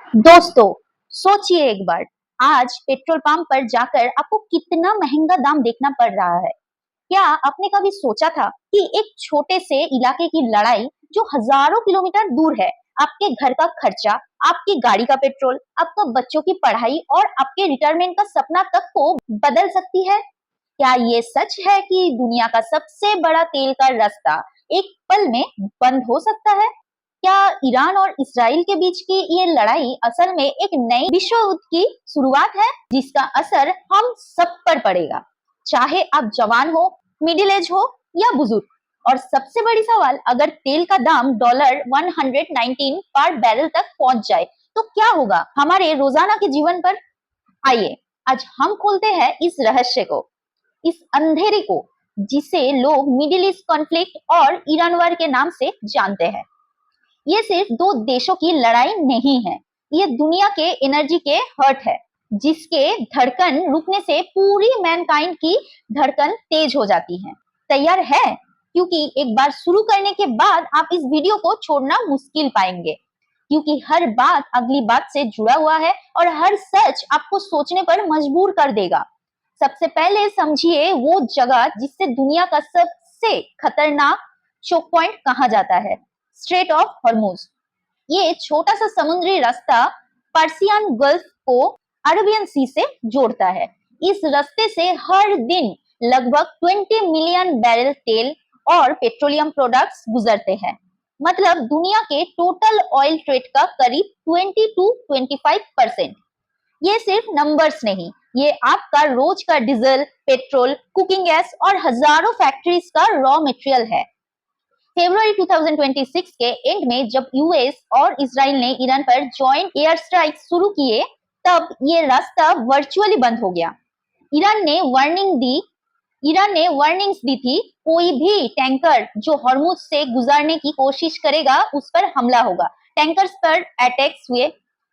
दोस्तों, सोचिए एक बार, आज पेट्रोल पंप पर जाकर आपको कितना महंगा दाम देखना पड़ रहा है। क्या आपने कभी सोचा था कि एक छोटे से इलाके की लड़ाई जो हजारों किलोमीटर दूर है, आपके घर का खर्चा, आपकी गाड़ी का पेट्रोल, आपका बच्चों की पढ़ाई और आपके रिटायरमेंट का सपना तक को बदल सकती है? क्या ये सच है कि दुनिया का सबसे बड़ा तेल का रास्ता एक पल में बंद हो सकता है? क्या ईरान और इसराइल के बीच की ये लड़ाई असल में एक नई विश्व युद्ध की शुरुआत है, जिसका असर हम सब पर पड़ेगा, चाहे आप जवान हो, मिडिल एज हो या बुजुर्ग? और सबसे बड़ी सवाल, अगर तेल का दाम डॉलर 119 पर बैरल तक पहुंच जाए तो क्या होगा हमारे रोजाना के जीवन पर? आइए आज हम खोलते हैं इस रहस्य को, इस अंधेरे को, जिसे लोग मिडिल ईस्ट कॉन्फ्लिक्ट और ईरान वार के नाम से जानते हैं। ये सिर्फ दो देशों की लड़ाई नहीं है, ये दुनिया के एनर्जी के हर्ट है, जिसके धड़कन रुकने से पूरी मैनकाइंड की धड़कन तेज हो जाती है। तैयार है? क्योंकि एक बार शुरू करने के बाद आप इस वीडियो को छोड़ना मुश्किल पाएंगे, क्योंकि हर बात अगली बात से जुड़ा हुआ है और हर सच आपको सोचने पर मजबूर कर देगा। सबसे पहले समझिए वो जगह जिससे दुनिया का सबसे खतरनाक चोक पॉइंट कहा जाता है, स्ट्रेट ऑफ हॉर्मुज। ये छोटा सा समुद्री रास्ता पर्सियन गल्फ को अरबियन सी से जोड़ता है। इस रास्ते से हर दिन लगभग 20 मिलियन बैरल तेल और पेट्रोलियम प्रोडक्ट्स गुजरते हैं। मतलब दुनिया के टोटल ऑयल ट्रेड का करीब 20 टू 25%। ये सिर्फ नंबर्स नहीं, ये आपका रोज का डीजल, पेट्रोल, कुकिंग गैस और हजारों फैक्ट्रीज का रॉ मटेरियल है। फरवरी 2026 के एंड में जब यूएस और इसराइल ने ईरान पर जॉइंट एयर स्ट्राइक शुरू किए, तब ये रास्ता वर्चुअली बंद हो गया। ईरान ने वार्निंग्स दी थी, कोई भी टैंकर जो हॉर्मुज से गुजरने की कोशिश करेगा उस पर हमला होगा। टैंकर्स पर अटैक्स हुए,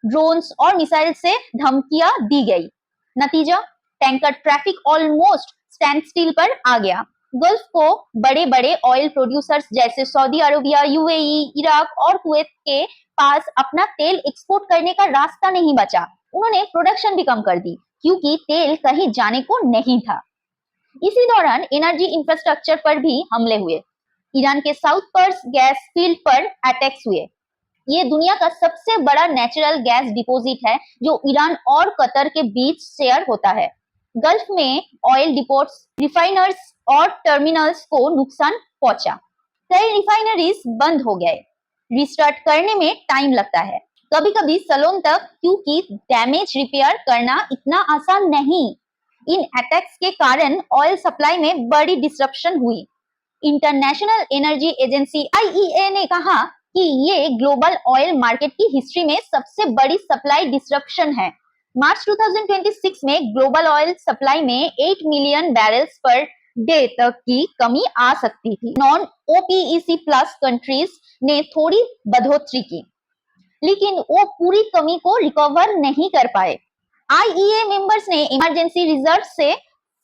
ड्रोन्स और मिसाइल से धमकियां दी गई। नतीजा, tanker traffic almost stand still पर आ गया। गल्फ को बड़े बड़े ऑयल प्रोड्यूसर्स जैसे सऊदी अरबिया, यूएई, इराक और कुवैत के पास अपना तेल एक्सपोर्ट करने का रास्ता नहीं बचा। उन्होंने प्रोडक्शन भी कम कर दी, क्योंकि तेल कहीं जाने को नहीं था। इसी दौरान एनर्जी इंफ्रास्ट्रक्चर पर भी हमले हुए। ईरान के साउथ पर्स गैस फील्ड पर अटैक्स हुए। ये दुनिया का सबसे बड़ा नेचुरल गैस डिपॉजिट है, जो ईरान और कतर के बीच शेयर होता है। गल्फ में ऑयल डिपोट्स, रिफाइनर्स और टर्मिनल्स को नुकसान पहुंचा। कई रिफाइनरीज बंद हो गए। रिस्टार्ट करने में टाइम लगता है, कभी कभी सालों तक, क्योंकि डैमेज रिपेयर करना इतना आसान नहीं। इन अटैक्स के कारण ऑयल सप्लाई में बड़ी डिसरप्शन हुई। इंटरनेशनल एनर्जी एजेंसी आईईए ने कहा कि ये ग्लोबल ऑयल मार्केट की हिस्ट्री में सबसे बड़ी सप्लाई डिसरप्शन है। मार्च 2026 में ग्लोबल ऑयल सप्लाई में 8 मिलियन बैरल्स पर डे तक की कमी आ सकती थी। नॉन ओपीईसी प्लस कंट्रीज ने थोड़ी बढ़ोतरी की, लेकिन वो पूरी कमी को रिकवर नहीं कर पाए। आईईए मेंबर्स ने इमरजेंसी रिजर्व से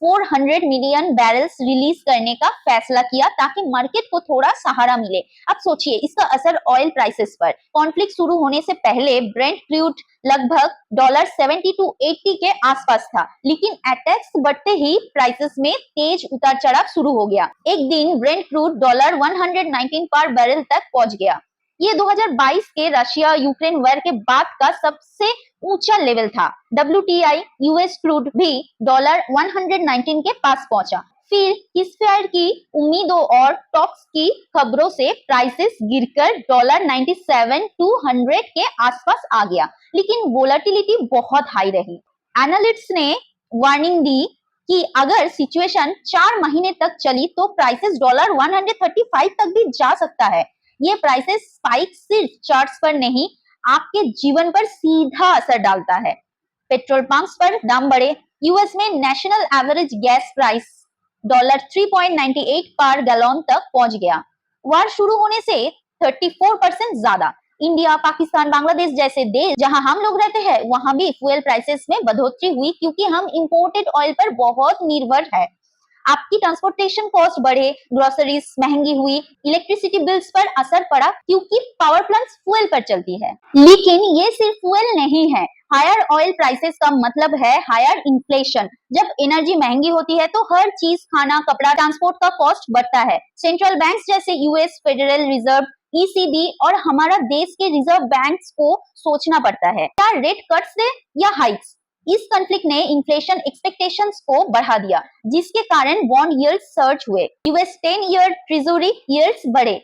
400 मिलियन बैरल्स रिलीज करने का फैसला किया, ताकि मार्केट को थोड़ा सहारा मिले। अब सोचिए इसका असर ऑयल प्राइसेस पर। कॉन्फ्लिक्ट शुरू होने से पहले ब्रेंट क्रूड लगभग डॉलर 70 टू 80 के आसपास था, लेकिन अटैक्स बढ़ते ही प्राइसेस में तेज उतार चढ़ाव शुरू हो गया। एक दिन ब्रेंट क्रूड डॉलर 119 पर बैरल तक पहुंच गया। ये 2022 के रशिया यूक्रेन वॉर के बाद का सबसे ऊंचा लेवल था। WTI यूएस क्रूड भी डॉलर 119 के पास पहुंचा। फिर सीज़फायर की उम्मीदों और टॉक्स की खबरों से प्राइसेस गिरकर डॉलर 97 टू 100 के आसपास आ गया, लेकिन वोलेटिलिटी बहुत हाई रही। एनालिस्ट्स ने वार्निंग दी कि अगर सिचुएशन 4 महीने तक चली तो प्राइसेस डॉलर 135 तक भी जा सकता है। ये प्राइसेस स्पाइक सिर्फ चार्ट्स पर नहीं, आपके जीवन पर सीधा असर डालता है। पेट्रोल पंप्स पर दाम बढ़े। यूएस में national average gas price dollar 3.98 पर गैलन तक पहुंच गया। वार शुरू होने से 34% ज्यादा। इंडिया, पाकिस्तान, बांग्लादेश जैसे देश जहां हम लोग रहते हैं, वहां भी फ्यूल प्राइसेस में बढ़ोतरी हुई, क्योंकि हम इंपोर्टेड ऑयल पर बहुत निर्भर है। आपकी ट्रांसपोर्टेशन कॉस्ट बढ़े, ग्रोसरीज महंगी हुई, इलेक्ट्रिसिटी बिल्स पर असर पड़ा क्योंकि पावर प्लांट्स फ्यूल पर चलती है। लेकिन ये सिर्फ फ्यूल नहीं है, हायर ऑयल प्राइसेस का मतलब है हायर इन्फ्लेशन। जब एनर्जी महंगी होती है तो हर चीज, खाना, कपड़ा, ट्रांसपोर्ट का कॉस्ट बढ़ता है। सेंट्रल बैंक्स जैसे यूएस फेडरल रिजर्व, ईसीबी और हमारा देश के रिजर्व बैंक्स को सोचना पड़ता है, क्या रेट कट्स दे या हाइक्स। इस कॉन्फ्लिक्ट ने इन्फ्लेशन एक्सपेक्टेशंस को बढ़ा दिया, जिसके कारण बॉन्ड यील्ड्स सर्ज हुए। यूएस 10 ईयर ट्रेजरी यील्ड्स बढ़े,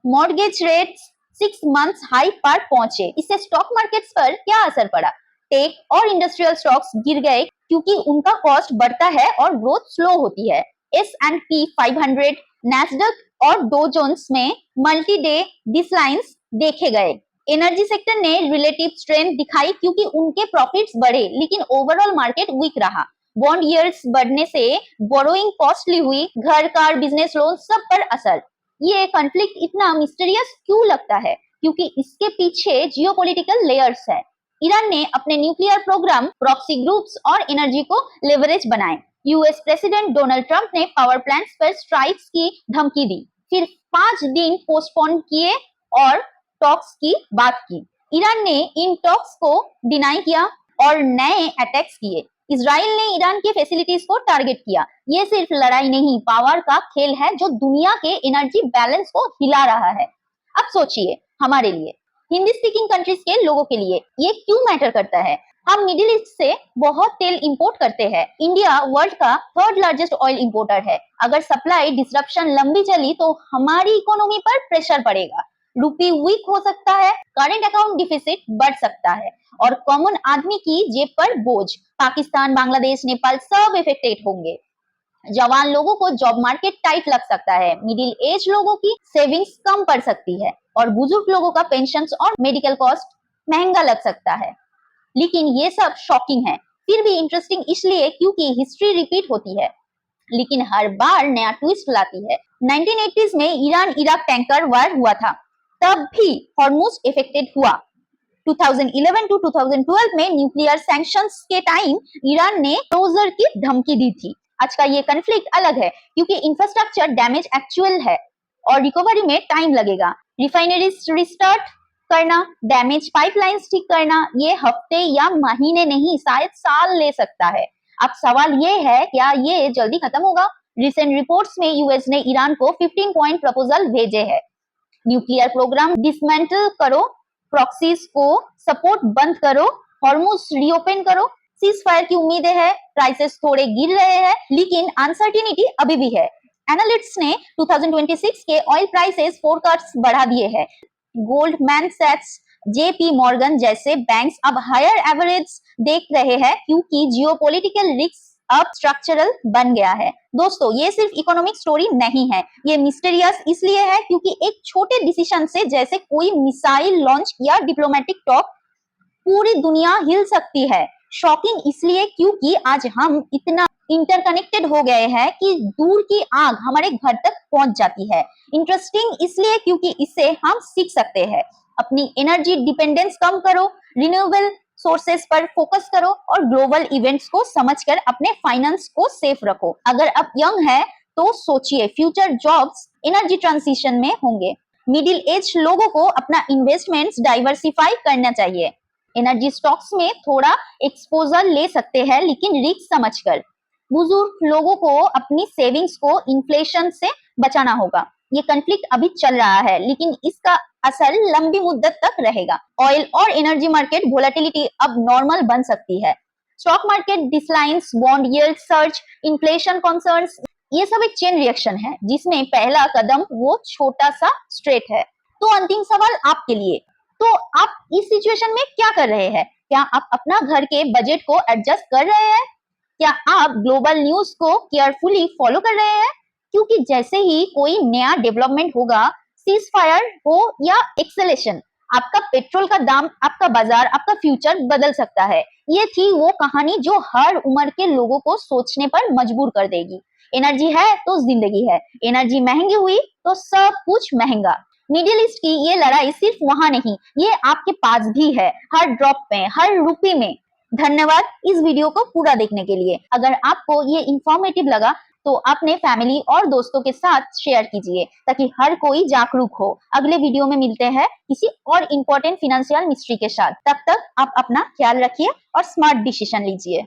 मॉर्गेज रेट्स 6 मंथ्स हाई पर पहुंचे। इससे स्टॉक मार्केट्स पर क्या असर पड़ा? टेक और इंडस्ट्रियल स्टॉक्स गिर गए क्योंकि उनका कॉस्ट बढ़ता है और ग्रोथ स्लो होती है। S&P 500, नैस्डैक और डो जोन्स में मल्टी डे डिक्लाइंस देखे गए। एनर्जी सेक्टर ने रिलेटिव स्ट्रेंथ दिखाई क्योंकि उनके प्रॉफिट्स बढ़े, लेकिन ओवरऑल मार्केट वीक रहा। बॉन्ड यील्ड्स बढ़ने से बोरोइंग कॉस्टली हुई, घर, कार, बिजनेस लोन सब पर असर। ये कॉन्फ्लिक्ट इतना मिस्टीरियस क्यों लगता है? क्योंकि इसके पीछे जियोपॉलिटिकल लेयर्स है। ईरान ने अपने न्यूक्लियर प्रोग्राम, प्रॉक्सी ग्रुप्स और एनर्जी को लेवरेज बनाए। यूएस प्रेसिडेंट डोनाल्ड ट्रंप ने पावर प्लांट्स पर स्ट्राइक्स की धमकी दी, फिर 5 दिन पोस्टपोन किए और टॉक्स की बात की। ईरान ने इन टॉक्स को डिनाई किया और नए अटैक्स किए। इजराइल ने ईरान की फैसिलिटीज को टारगेट किया। ये सिर्फ लड़ाई नहीं, पावर का खेल है जो दुनिया के एनर्जी बैलेंस को हिला रहा है। अब सोचिए, हमारे लिए, हिंदी स्पीकिंग कंट्रीज के लोगों के लिए ये क्यों मैटर करता है? हम मिडिल ईस्ट से बहुत तेल इंपोर्ट करते हैं। इंडिया वर्ल्ड का 3rd लार्जेस्ट ऑयल इंपोर्टर है। अगर सप्लाई डिसरप्शन लंबी चली तो हमारी इकोनॉमी पर प्रेशर पड़ेगा, रुपी वीक हो सकता है, करेंट अकाउंट डिफिसिट बढ़ सकता है और कॉमन आदमी की जेब पर बोझ। पाकिस्तान, बांग्लादेश, नेपाल सब इफेक्टेड होंगे। जवान लोगों को जॉब मार्केट टाइट लग सकता है, मिडिल एज लोगों की सेविंग्स कम पड़ सकती है और बुजुर्ग लोगों का पेंशन और मेडिकल कॉस्ट महंगा लग सकता है। लेकिन ये सब शॉकिंग है, फिर भी इंटरेस्टिंग इसलिए क्योंकि हिस्ट्री रिपीट होती है, लेकिन हर बार नया ट्विस्ट लाती है। 1980s में ईरान इराक टैंकर वार हुआ था, तब भी हॉर्मुज इफेक्टेड हुआ। 2011 टू 2012 में न्यूक्लियर सैंक्शंस के टाइम ईरान ने क्लोजर की धमकी दी थी। आज का ये कॉन्फ्लिक्ट अलग है क्योंकि इंफ्रास्ट्रक्चर डैमेज एक्चुअल है और रिकवरी में टाइम लगेगा। रिफाइनरीज रिस्टार्ट करना, डैमेज पाइपलाइंस ठीक करना, ये हफ्ते या महीने नहीं, शायद साल ले सकता है। अब सवाल ये है, क्या ये जल्दी खत्म होगा? रिसेंट रिपोर्ट्स में यूएस ने ईरान को 15 पॉइंट प्रपोजल भेजे हैं। न्यूक्लियर प्रोग्राम डिसमेंटल करो, प्रॉक्सीज को सपोर्ट बंद करो, हॉर्मुज रीओपन करो, सीज फायर की उम्मीदें हैं, प्राइसेस थोड़े गिर रहे हैं, लेकिन अनसर्टिनिटी अभी भी है। एनालिस्ट्स ने 2026 के ऑयल प्राइसेस फोरकास्ट बढ़ा दिए हैं। गोल्डमैन सैक्स, जेपी मॉर्गन जैसे बैंक्स अब हायर एवरेज देख रहे हैं क्योंकि जियोपॉलिटिकल रिस्क अब स्ट्रक्चरल बन गया है। दोस्तों, ये सिर्फ इकोनॉमिक स्टोरी नहीं है, ये मिस्टीरियस इसलिए है क्योंकि एक छोटे डिसीजन से, जैसे कोई मिसाइल लॉन्च या डिप्लोमेटिक टॉक, पूरी दुनिया हिल सकती है। शॉकिंग इसलिए क्योंकि आज हम इतना इंटरकनेक्टेड हो गए हैं कि दूर की आग हमारे घर तक पहुंच जाती है। इंटरेस्टिंग इसलिए क्योंकि इससे हम सीख सकते हैं। अपनी एनर्जी डिपेंडेंस कम करो, रिन्यूएबल सोर्सेस पर फोकस करो और ग्लोबल इवेंट्स को समझकर अपने फाइनेंस को सेफ रखो। अगर आप यंग है तो सोचिए, फ्यूचर जॉब्स एनर्जी ट्रांजिशन में होंगे। मिडिल एज लोगों को अपना इन्वेस्टमेंट्स डाइवर्सिफाई करना चाहिए। एनर्जी स्टॉक्स में थोड़ा एक्सपोजर ले सकते हैं, लेकिन रिस्क समझकर। बुजुर्ग लोगों को अपनी सेविंग्स को इन्फ्लेशन से बचाना होगा। ये कॉन्फ्लिक्ट अभी चल रहा है, लेकिन इसका असर लंबी मुद्दत तक रहेगा। ऑयल और एनर्जी मार्केट वोलेटिलिटी अब नॉर्मल बन सकती है। Stock market declines, bond yield surge, inflation concerns, ये सब एक चेन रिएक्शन है जिसमें पहला कदम वो छोटा सा स्ट्रेट है। तो अंतिम सवाल आपके लिए, तो आप इस सिचुएशन में क्या कर रहे हैं? क्या आप अपना घर के बजट को एडजस्ट कर रहे हैं? क्या आप ग्लोबल न्यूज को केयरफुली फॉलो कर रहे हैं? क्योंकि जैसे ही कोई नया डेवलपमेंट होगा, सीज फायर हो या एक्सेलेशन, आपका पेट्रोल का दाम, आपका बाजार, आपका फ्यूचर बदल सकता है। ये थी वो कहानी जो हर उम्र के लोगों को सोचने पर मजबूर कर देगी। एनर्जी है तो जिंदगी है, एनर्जी महंगी हुई तो सब कुछ महंगा। मिडिल ईस्ट की ये लड़ाई सिर्फ वहां नहीं, ये आपके पास भी है, हर ड्रॉप में, हर रुपये में। धन्यवाद इस वीडियो को पूरा देखने के लिए। अगर आपको ये इंफॉर्मेटिव लगा तो अपने फैमिली और दोस्तों के साथ शेयर कीजिए ताकि हर कोई जागरूक हो। अगले वीडियो में मिलते हैं किसी और इम्पोर्टेंट फिनेंशियल मिस्ट्री के साथ। तब तक आप अपना ख्याल रखिए और स्मार्ट डिसीजन लीजिए।